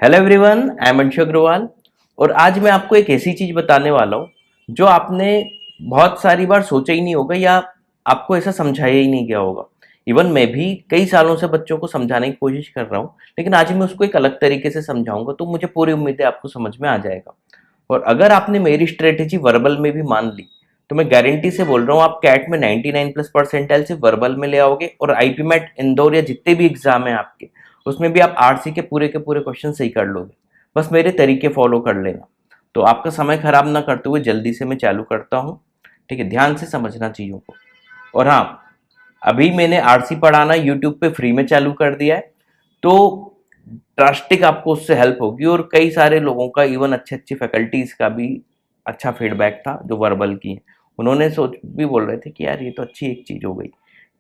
Hello everyone, I am Anshu Agarwal. और आज मैं आपको एक ऐसी चीज बताने वाला हूँ जो आपने बहुत सारी बार सोचा ही नहीं होगा या आपको ऐसा समझाया ही नहीं गया होगा। इवन मैं भी कई सालों से बच्चों को समझाने की कोशिश कर रहा हूँ, लेकिन आज मैं उसको एक अलग तरीके से समझाऊंगा, तो मुझे पूरी उम्मीद है आपको समझ में आ जाएगा। और अगर आपने मेरी स्ट्रेटेजी वर्बल में भी मान ली, तो मैं गारंटी से बोल रहा हूँ आप कैट में 99+ परसेंटाइल से वर्बल में ले आओगे, और आईपी मैट, इंदौर या जितने भी एग्जाम है आपके, उसमें भी आप आरसी के पूरे क्वेश्चन सही कर लोगे। बस मेरे तरीके फॉलो कर लेना। तो आपका समय खराब ना करते हुए जल्दी से मैं चालू करता हूँ। ठीक है, ध्यान से समझना चीज़ों को। और हाँ, अभी मैंने आरसी पढ़ाना यूट्यूब पे फ्री में चालू कर दिया है, तो ड्रास्टिक आपको उससे हेल्प होगी। और कई सारे लोगों का, इवन अच्छी अच्छी फैकल्टीज का भी अच्छा फीडबैक था जो वर्बल की है। उन्होंने सोच भी बोल रहे थे कि यार ये तो अच्छी एक चीज़ हो गई।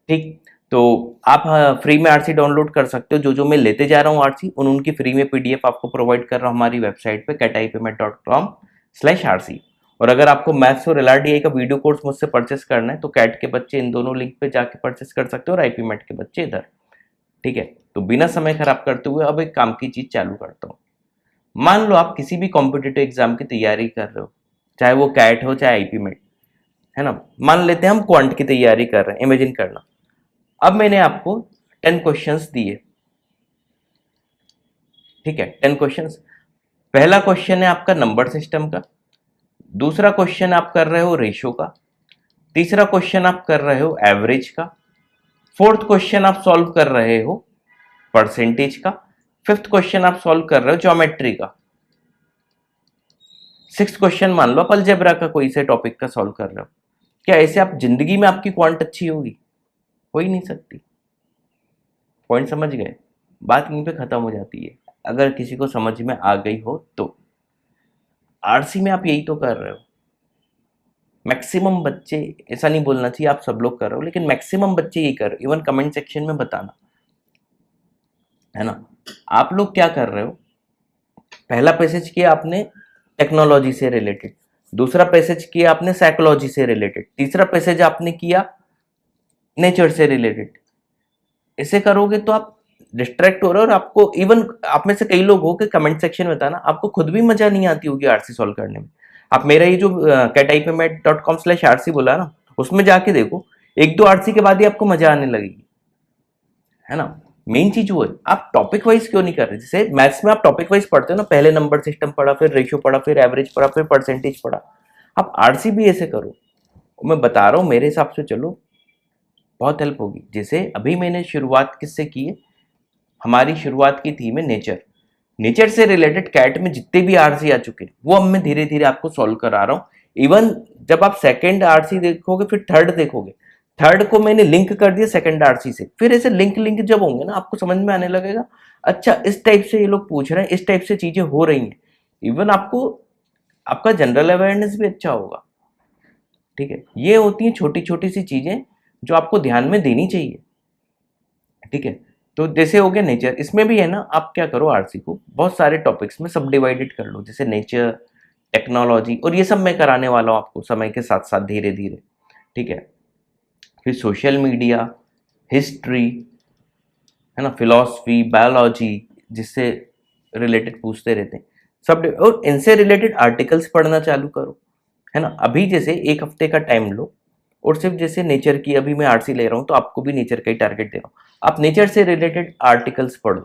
ठीक, तो आप फ्री में आरसी डाउनलोड कर सकते हो। जो मैं लेते जा रहा हूँ आरसी, उनकी फ्री में पीडीएफ आपको प्रोवाइड कर रहा हूँ हमारी वेबसाइट पे catipayment.com/rc। और अगर आपको मैथ्स और एलआरडीआई का वीडियो कोर्स मुझसे परचेस करना है, तो कैट के बच्चे इन दोनों लिंक पे जाके परचेस कर सकते हो, और आईपी मैट के बच्चे इधर। ठीक है, तो बिना समय खराब करते हुए अब एक काम की चीज चालू करता हूँ। मान लो आप किसी भी कॉम्पिटेटिव एग्जाम की तैयारी कर रहे हो, चाहे वो कैट हो चाहे आईपी मैट, है ना। मान लेते हैं हम क्वांट की तैयारी कर रहे हैं, इमेजिन करना। अब मैंने आपको 10 क्वेश्चंस दिए। ठीक है, 10 क्वेश्चंस। पहला क्वेश्चन है आपका नंबर सिस्टम का। दूसरा क्वेश्चन आप कर रहे हो रेशो का। तीसरा क्वेश्चन आप कर रहे हो एवरेज का। फोर्थ क्वेश्चन आप सॉल्व कर रहे हो परसेंटेज का। फिफ्थ क्वेश्चन आप सॉल्व कर रहे हो ज्योमेट्री का। सिक्स क्वेश्चन मान लो आप अलजेब्रा का कोई से टॉपिक का सॉल्व कर रहे हो। क्या ऐसे आप जिंदगी में आपकी क्वांट अच्छी होगी? हो ही नहीं सकती। पॉइंट समझ गए? बात यहीं पे खत्म हो जाती है, अगर किसी को समझ में आ गई हो तो। आरसी में आप यही तो कर रहे हो। मैक्सिमम बच्चे, ऐसा नहीं बोलना चाहिए आप सब लोग कर रहे हो, लेकिन मैक्सिमम बच्चे यही कर रहे हो। इवन कमेंट सेक्शन में बताना, है ना। आप लोग क्या कर रहे हो? पहला पैसेज किया आपने टेक्नोलॉजी से रिलेटेड, दूसरा पैसेज किया आपने साइकोलॉजी से रिलेटेड, तीसरा पैसेज आपने किया नेचर से रिलेटेड। ऐसे करोगे तो आप डिस्ट्रैक्ट हो रहे हो, और आपको, इवन आप में से कई लोग हो के कमेंट सेक्शन में बताना, आपको खुद भी मजा नहीं आती होगी आरसी सॉल्व करने में। आप मेरा ये जो catipayment.com/rc बोला ना, उसमें जाके देखो, एक दो आरसी के बाद ही आपको मजा आने लगेगी, है ना। मेन चीज वो है, आप टॉपिक वाइज क्यों नहीं कर रहे? जैसे मैथ्स में आप टॉपिक वाइज पढ़ते हो ना, पहले नंबर सिस्टम पढ़ा, फिर रेशियो पढ़ा, फिर एवरेज पढ़ा, फिर परसेंटेज पढ़ा। आप आरसी भी ऐसे करो। मैं बता रहा हूँ, मेरे हिसाब से चलो, बहुत हेल्प होगी। जैसे अभी मैंने शुरुआत किससे की है? हमारी शुरुआत की थी में नेचर। नेचर से रिलेटेड कैट में जितने भी आरसी आ चुके हैं, वो अब मैं धीरे धीरे आपको सॉल्व करा रहा हूँ। इवन जब आप सेकंड आरसी देखोगे, फिर थर्ड देखोगे, थर्ड को मैंने लिंक कर दिया सेकंड आरसी से। फिर ऐसे लिंक लिंक जब होंगे ना, आपको समझ में आने लगेगा, अच्छा इस टाइप से ये लोग पूछ रहे हैं, इस टाइप से चीजें हो रही हैं। इवन आपको, आपका जनरल अवेयरनेस भी अच्छा होगा। ठीक है, ये होती हैं छोटी छोटी सी चीजें जो आपको ध्यान में देनी चाहिए। ठीक है, तो जैसे हो गया नेचर, इसमें भी है ना, आप क्या करो, आरसी को बहुत सारे टॉपिक्स में सब डिवाइडेड कर लो, जैसे नेचर, टेक्नोलॉजी, और ये सब मैं कराने वाला हूँ आपको समय के साथ साथ धीरे धीरे। ठीक है, फिर सोशल मीडिया, हिस्ट्री, है ना, फिलॉसफी, बायोलॉजी, जिससे रिलेटेड पूछते रहते हैं सब, और इनसे रिलेटेड आर्टिकल्स पढ़ना चालू करो, है ना। अभी जैसे एक हफ्ते का टाइम लो, और सिर्फ जैसे नेचर की, अभी मैं आरसी ले रहा हूँ तो आपको भी नेचर का ही टारगेट दे रहा हूँ। आप नेचर से रिलेटेड आर्टिकल्स पढ़ो,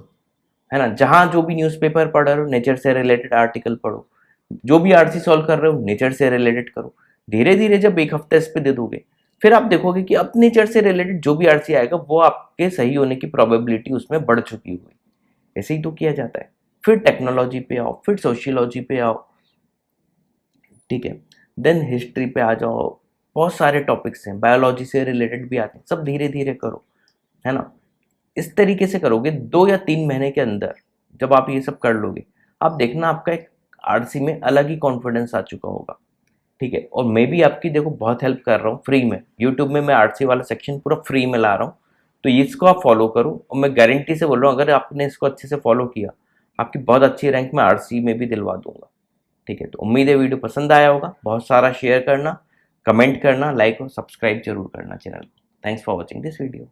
है ना। जहां जो भी न्यूज़पेपर पढ़ रहे हो, नेचर से रिलेटेड आर्टिकल पढ़ो। जो भी आरसी सॉल्व कर रहे हो, नेचर से रिलेटेड करो। धीरे धीरे जब एक हफ्ता इस पे दे दोगे, फिर आप देखोगे कि अब नेचर से रिलेटेड जो भी आरसी आएगा, वो आपके सही होने की प्रोबेबिलिटी उसमें बढ़ चुकी होगी। ऐसे ही तो किया जाता है। फिर टेक्नोलॉजी पे आओ, फिर सोशियोलॉजी पे आओ। ठीक है, देन हिस्ट्री पे आ जाओ। बहुत सारे टॉपिक्स हैं, बायोलॉजी से रिलेटेड भी आते हैं, सब धीरे धीरे करो, है ना। इस तरीके से करोगे 2 या 3 महीने के अंदर, जब आप ये सब कर लोगे, आप देखना आपका एक आरसी में अलग ही कॉन्फिडेंस आ चुका होगा। ठीक है, और मैं भी आपकी देखो बहुत हेल्प कर रहा हूँ फ्री में। यूट्यूब में मैं आरसी वाला सेक्शन पूरा फ्री में ला रहा हूँ, तो इसको आप फॉलो करो, और मैं गारंटी से बोल रहा हूँ, अगर आपने इसको अच्छे से फॉलो किया, आपकी बहुत अच्छी रैंक में आरसी में भी दिलवा दूंगा। ठीक है, तो उम्मीद है वीडियो पसंद आया होगा। बहुत सारा शेयर करना, कमेंट करना, लाइक और सब्सक्राइब जरूर करना चैनल को। Thanks for watching this video.